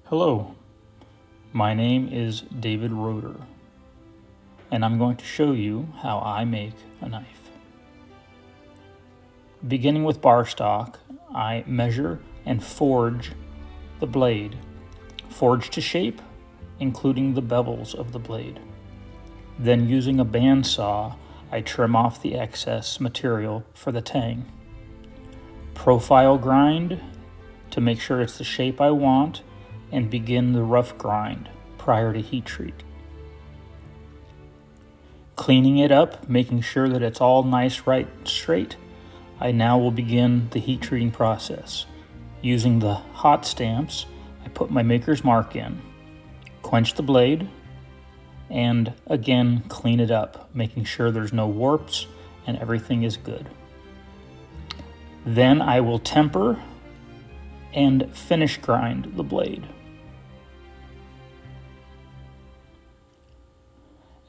Hello, my name is David Roeder, and I'm going to show you how I make a knife. Beginning with bar stock, I measure and forge the blade, forge to shape, including the bevels of the blade. Then using a bandsaw, I trim off the excess material for the tang. Profile grind to make sure it's the shape I want, and begin the rough grind prior to heat treat. Cleaning it up, making sure that it's all nice, right, straight, I now will begin the heat treating process. Using the hot stamps, I put my maker's mark in, quench the blade, and again clean it up, making sure there's no warps and everything is good. Then I will temper and finish grind the blade.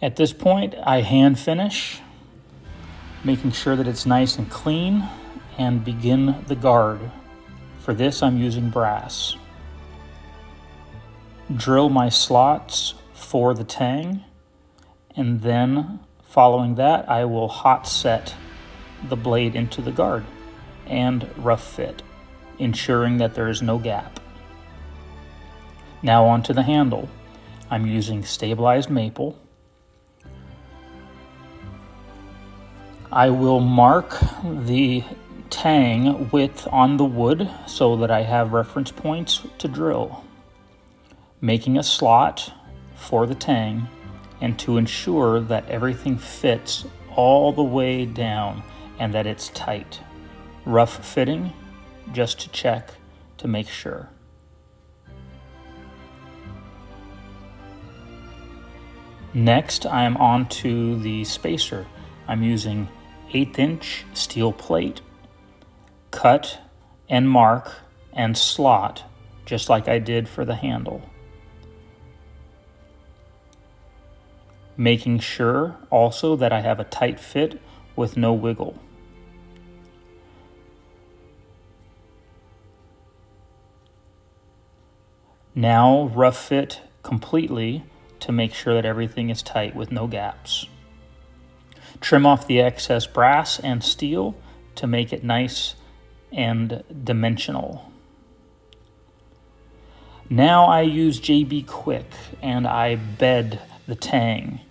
At this point, I hand finish, making sure that it's nice and clean, and begin the guard. For this, I'm using brass. Drill my slots for the tang, and then following that, I will hot set the blade into the guard and rough fit, ensuring that there is no gap. Now onto the handle. I'm using stabilized maple. I will mark the tang width on the wood so that I have reference points to drill, making a slot for the tang, and to ensure that everything fits all the way down and that it's tight. Rough fitting just to check to make sure. Next, I am on to the spacer. I'm using 1/8" steel plate, cut and mark and slot just like I did for the handle. Making sure also that I have a tight fit with no wiggle. Now rough fit completely to make sure that everything is tight with no gaps. Trim off the excess brass and steel to make it nice and dimensional. Now I use JB Quick and I bed the tang.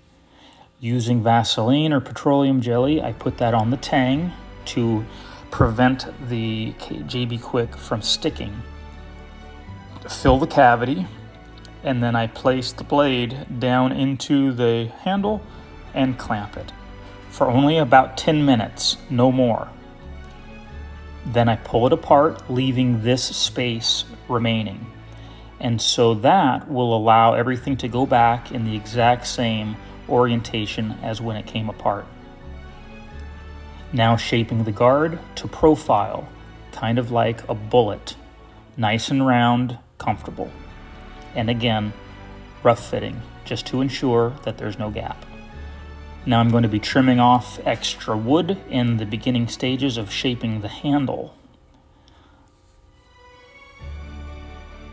Using Vaseline or petroleum jelly, I put that on the tang to prevent the JB Quick from sticking. Fill the cavity, and then I place the blade down into the handle and clamp it for only about 10 minutes, no more. Then I pull it apart, leaving this space remaining. And so that will allow everything to go back in the exact same orientation as when it came apart. Now shaping the guard to profile, kind of like a bullet, nice and round, comfortable. And again, rough fitting, just to ensure that there's no gap. Now I'm going to be trimming off extra wood in the beginning stages of shaping the handle.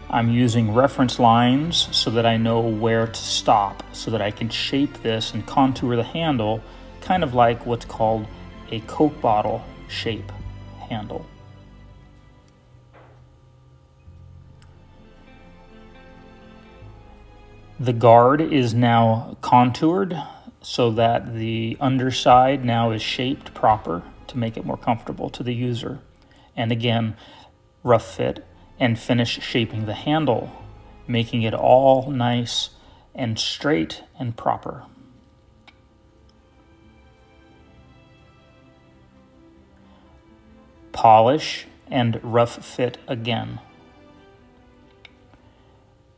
I'm using reference lines so that I know where to stop, so that I can shape this and contour the handle, kind of like what's called a Coke bottle shape handle. The guard is now contoured so that the underside now is shaped proper to make it more comfortable to the user. And again, rough fit and finish shaping the handle, making it all nice and straight and proper. Polish and rough fit again.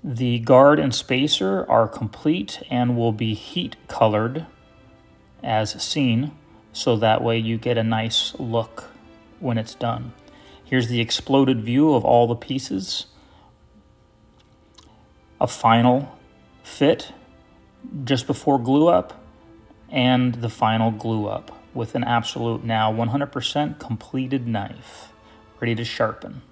The guard and spacer are complete and will be heat colored as seen, so that way you get a nice look when it's done. Here's the exploded view of all the pieces. A final fit just before glue up, and the final glue up with an absolute now 100% completed knife ready to sharpen.